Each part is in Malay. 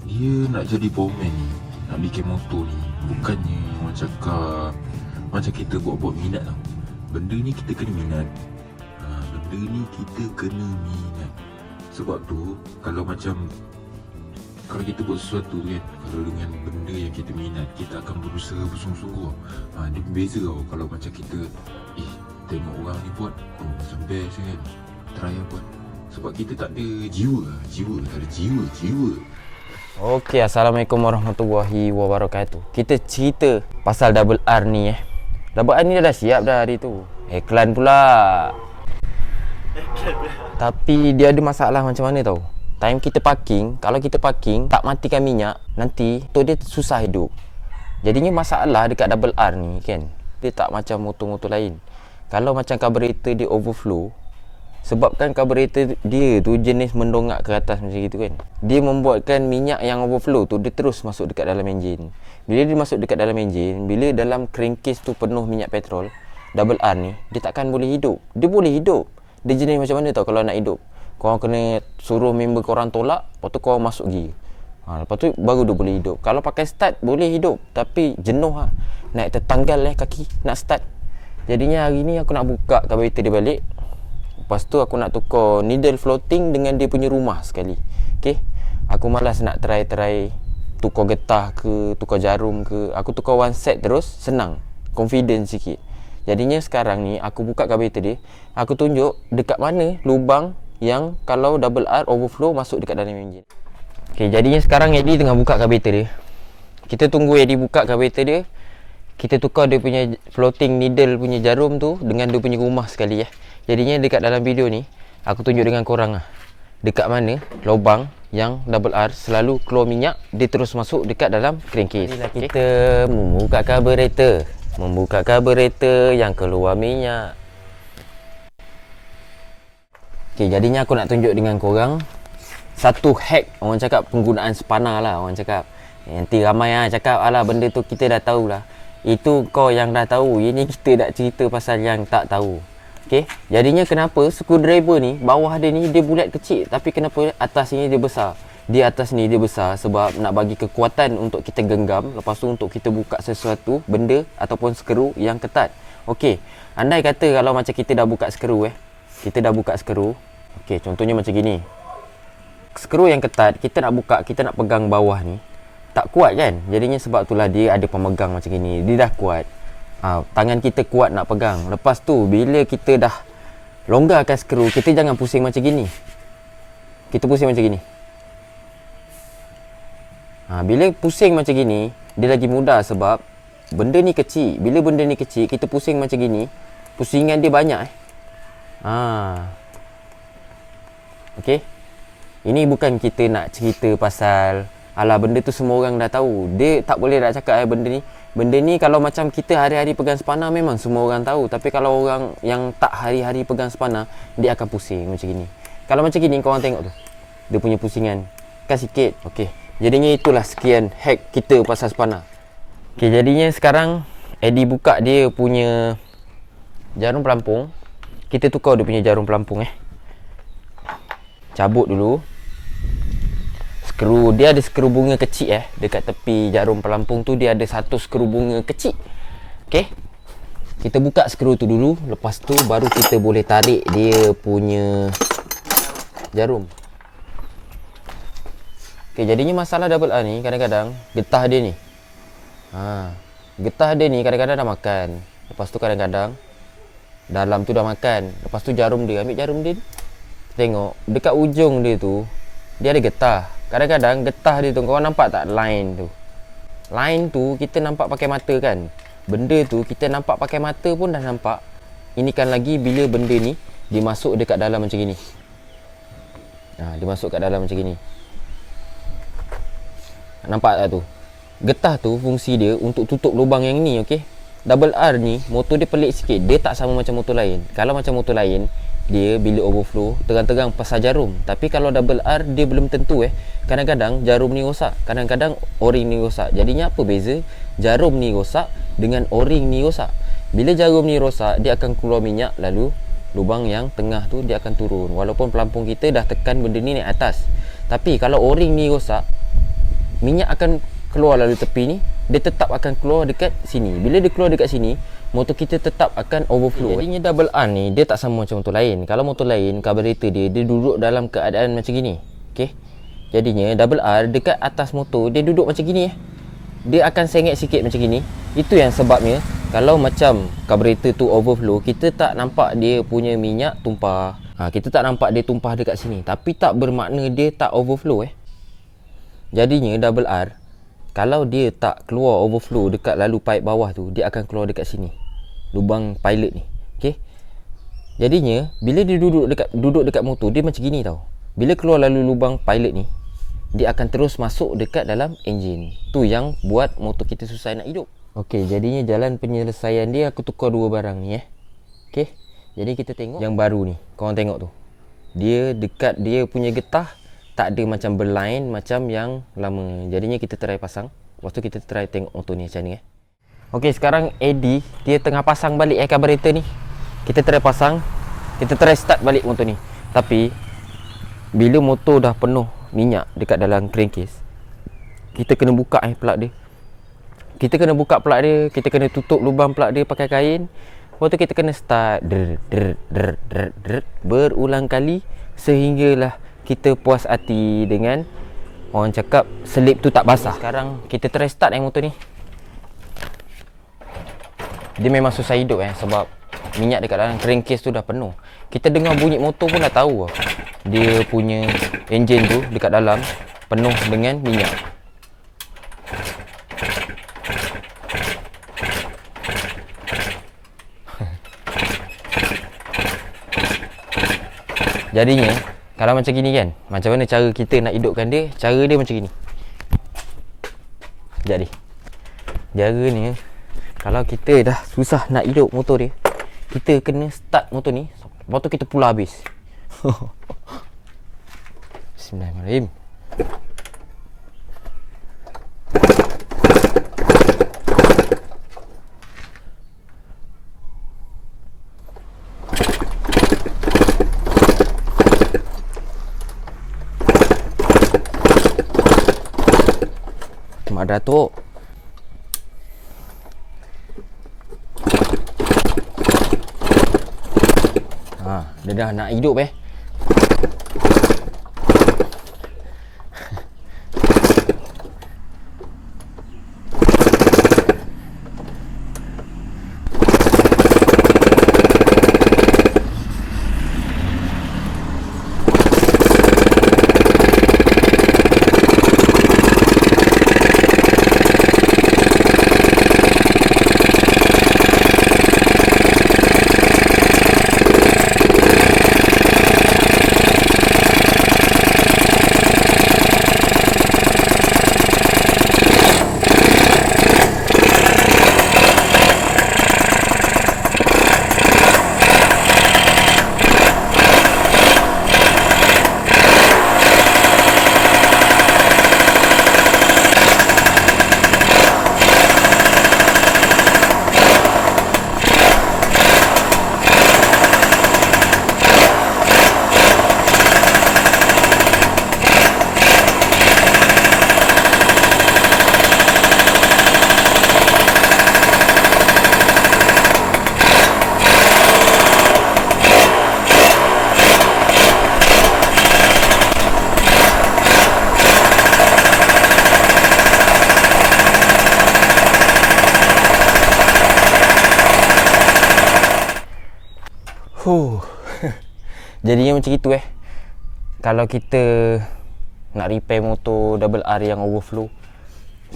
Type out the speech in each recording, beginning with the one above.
Dia nak jadi powerman ni, nak bikin motor ni, bukannya orang cakap macam kita buat-buat minat tau. Benda ni kita kena minat. Benda ni kita kena minat. Sebab tu kalau kita buat sesuatu kan, kalau dengan benda yang kita minat, kita akan berusaha bersungguh-sungguh. Dia berbeza tau. Kalau macam kita tengok orang ni buat, macam best kan, try buat. Sebab kita tak ada jiwa, tak ada jiwa. Okey, Assalamualaikum warahmatullahi wabarakatuh. Kita cerita pasal Double R ni Double R ni dah siap dah hari tu. Iklan pula. Tapi dia ada masalah macam mana tau. Time kita parking, kalau kita parking tak matikan minyak, nanti tu dia susah hidup. Jadinya masalah dekat Double R ni kan, dia tak macam motor-motor lain. Kalau macam carburetor dia overflow, sebabkan carburetor dia tu jenis mendongak ke atas macam gitu kan, dia membuatkan minyak yang overflow tu dia terus masuk dekat dalam enjin. Bila dia masuk dekat dalam enjin, bila dalam crankcase tu penuh minyak petrol, Double R ni dia takkan boleh hidup. Dia boleh hidup, dia jenis macam mana tau. Kalau nak hidup, korang kena suruh member korang tolak, lepas tu korang masuk gear. Lepas tu baru dia boleh hidup. Kalau pakai start boleh hidup, tapi jenuh naik tertanggal kaki nak start. Jadinya hari ni aku nak buka carburetor dia balik. Lepas tu aku nak tukar needle floating dengan dia punya rumah sekali. Okay, aku malas nak try tukar getah ke, tukar jarum ke. Aku tukar one set terus, senang, confident sikit. Jadinya sekarang ni aku buka carburetor dia, aku tunjuk dekat mana lubang yang kalau Double R overflow masuk dekat dalam enjin. Okay, jadinya sekarang Eddie tengah buka carburetor dia. Kita tunggu Eddie buka carburetor dia. Kita tukar dia punya floating needle punya jarum tu dengan dia punya rumah sekali Jadinya dekat dalam video ni aku tunjuk dengan korang dekat mana lubang yang Double R selalu keluar minyak, dia terus masuk dekat dalam crankcase. Kita membuka carburetor yang keluar minyak. Okay, jadinya aku nak tunjuk dengan korang satu hack, orang cakap penggunaan spana lah. Orang cakap, nanti ramai cakap, alah benda tu kita dah tahulah. Itu kau yang dah tahu, ini kita nak cerita pasal yang tak tahu. Okay, jadinya kenapa screwdriver ni, bawah dia ni dia bulat kecil, tapi kenapa atas ni dia besar? Di atas ni dia besar sebab nak bagi kekuatan untuk kita genggam, lepas tu untuk kita buka sesuatu benda ataupun skru yang ketat. Okay, andai kata kalau macam kita dah buka skru okay, contohnya macam gini. Skru yang ketat, kita nak buka, kita nak pegang bawah ni, tak kuat kan? Jadinya sebab itulah dia ada pemegang macam gini. Dia dah kuat, tangan kita kuat nak pegang. Lepas tu bila kita dah longgarkan skru, kita jangan pusing macam gini. Kita pusing macam gini. Bila pusing macam gini, dia lagi mudah sebab benda ni kecil. Bila benda ni kecil, kita pusing macam gini, pusingan dia banyak Okay, ini bukan kita nak cerita pasal alah benda tu semua orang dah tahu. Dia tak boleh nak cakap benda ni kalau macam kita hari-hari pegang spana memang semua orang tahu. Tapi kalau orang yang tak hari-hari pegang spana, dia akan pusing macam gini. Kalau macam gini korang tengok tu, dia punya pusingan kan sikit. Okey, jadinya itulah sekian hack kita pasal spana. Okey, jadinya sekarang Eddie buka dia punya jarum pelampung. Kita tukar dia punya jarum pelampung Cabut dulu skru. Dia ada skru bunga kecil dekat tepi jarum pelampung tu dia ada satu skru bunga kecil. Okey, kita buka skru tu dulu, lepas tu baru kita boleh tarik dia punya jarum. Okey, jadinya masalah Double R ni kadang-kadang getah dia ni getah dia ni kadang-kadang dah makan, lepas tu kadang-kadang dalam tu dah makan, lepas tu jarum dia, ambil jarum dia, tengok dekat ujung dia tu dia ada getah. Kadang-kadang getah dia tu, korang nampak tak line tu? Line tu kita nampak pakai mata kan. Benda tu kita nampak pakai mata pun dah nampak. Ini kan lagi bila benda ni dia masuk dekat dalam macam gini. Dia masuk kat dalam macam gini. Nampak tak tu? Getah tu fungsi dia untuk tutup lubang yang ni. Okey, Double R ni motor dia pelik sikit. Dia tak sama macam motor lain. Kalau macam motor lain, dia bila overflow terang-terang pasal jarum. Tapi kalau Double R dia belum tentu kadang-kadang jarum ni rosak, kadang-kadang o-ring ni rosak. Jadinya apa beza jarum ni rosak dengan o-ring ni rosak? Bila jarum ni rosak, dia akan keluar minyak, lalu lubang yang tengah tu dia akan turun. Walaupun pelampung kita dah tekan benda ni naik atas, tapi kalau o-ring ni rosak, minyak akan keluar lalu tepi ni, dia tetap akan keluar dekat sini. Bila dia keluar dekat sini, motor kita tetap akan overflow. Jadinya double R ni dia tak sama macam motor lain. Kalau motor lain, carburetor dia duduk dalam keadaan macam gini. Okey. Jadinya double R dekat atas motor dia duduk macam gini. Dia akan sengit sikit macam gini. Itu yang sebabnya kalau macam carburetor tu overflow, kita tak nampak dia punya minyak tumpah. Kita tak nampak dia tumpah dekat sini. Tapi tak bermakna dia tak overflow. Jadinya double R, kalau dia tak keluar overflow dekat lalu pipe bawah tu, dia akan keluar dekat sini, lubang pilot ni. Okey. Jadinya bila dia duduk dekat motor, dia macam gini tau. Bila keluar lalu lubang pilot ni, dia akan terus masuk dekat dalam enjin. Tu yang buat motor kita susah nak hidup. Okey, jadinya jalan penyelesaian dia, aku tukar dua barang ni. Okey. Jadi kita tengok yang baru ni. Korang tengok tu. Dia dekat dia punya getah tak ada macam berline macam yang lama. Jadinya kita try pasang. Lepas tu kita try tengok motor ni macam ni. Okey, sekarang Eddie dia tengah pasang balik carburetor ni. Kita try pasang. Kita try start balik motor ni. Tapi bila motor dah penuh minyak dekat dalam crankcase, kita kena buka plug dia. Kita kena buka plug dia, kita kena tutup lubang plug dia pakai kain. Lepas tu kita kena start berulang kali sehinggalah kita puas hati dengan, orang cakap, selip tu tak basah. Sekarang kita try start motor ni. Dia memang susah hidup sebab minyak dekat dalam crankcase tu dah penuh. Kita dengar bunyi motor pun dah tahu dia punya enjin tu dekat dalam penuh dengan minyak. Jadinya kalau macam gini kan, macam mana cara kita nak hidupkan dia? Cara dia macam gini. Jadi cara ni, kalau kita dah susah nak hidup motor dia, kita kena start motor ni. Lepas tu kita pula habis. Bismillahirrahmanirrahim. Mak Datuk. Dia dah nak hidup Jadinya macam itu kalau kita nak repair motor double R yang overflow,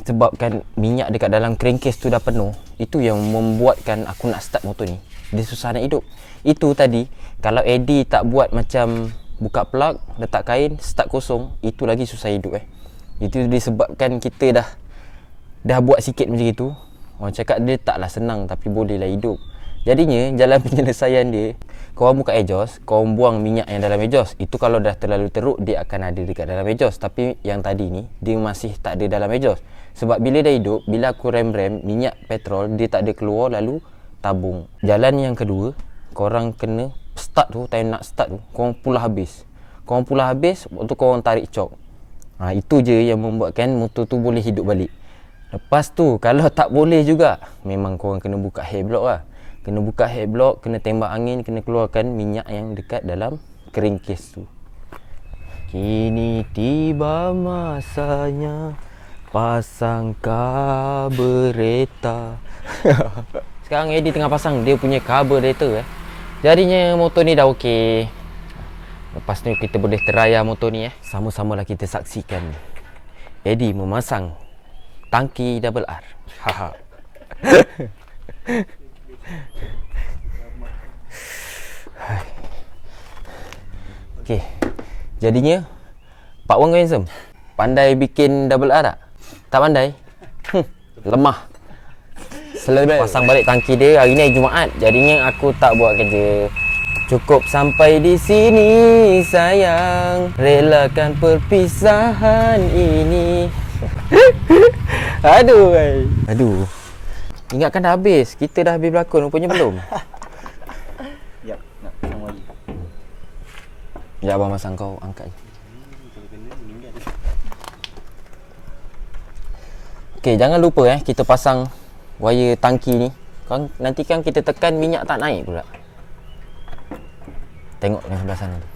sebabkan minyak dekat dalam crankcase tu dah penuh, itu yang membuatkan aku nak start motor ni. Dia susah nak hidup. Itu tadi, kalau Eddie tak buat macam buka plug, letak kain, start kosong, itu lagi susah hidup Itu disebabkan kita dah buat sikit macam itu. Orang cakap dia taklah senang, tapi bolehlah hidup. Jadinya jalan penyelesaian dia, korang buka exhaust, korang buang minyak yang dalam exhaust. Itu kalau dah terlalu teruk, dia akan ada dekat dalam exhaust. Tapi yang tadi ni, dia masih tak ada dalam exhaust. Sebab bila dah hidup, bila aku rem minyak petrol, dia tak ada keluar lalu tabung. Jalan yang kedua, korang kena start tu, time nak start tu, korang pula habis. Korang pula habis, waktu korang tarik cok. Itu je yang membuatkan motor tu boleh hidup balik. Lepas tu kalau tak boleh juga, memang korang kena buka head block lah. Kena buka head block, kena tembak angin, kena keluarkan minyak yang dekat dalam crankcase tu. Kini tiba masanya pasang karburetor. Sekarang Eddie tengah pasang dia punya karburetor. Jadinya motor ni dah okey. Lepas tu kita boleh teraya motor ni. Sama-samalah kita saksikan Eddie memasang tangki double R. Haha. Okey. Jadinya Pak Wang handsome. Pandai bikin double R tak? Tak pandai? Lemah. Pasang balik tangki dia. Hari ni hari Jumaat. Jadinya aku tak buat kerja. Cukup sampai di sini sayang. Relakan perpisahan ini. Aduh. Ingatkan dah habis. Kita dah habis berlakon, rupanya belum. Jap, nak pasang wire. Sekejap abang masang, kau angkat je. Kalau kena meninggal. Okey, jangan lupa kita pasang wire tangki ni. Nanti kan kita tekan minyak tak naik pula. Tengok yang sebelah sana tu.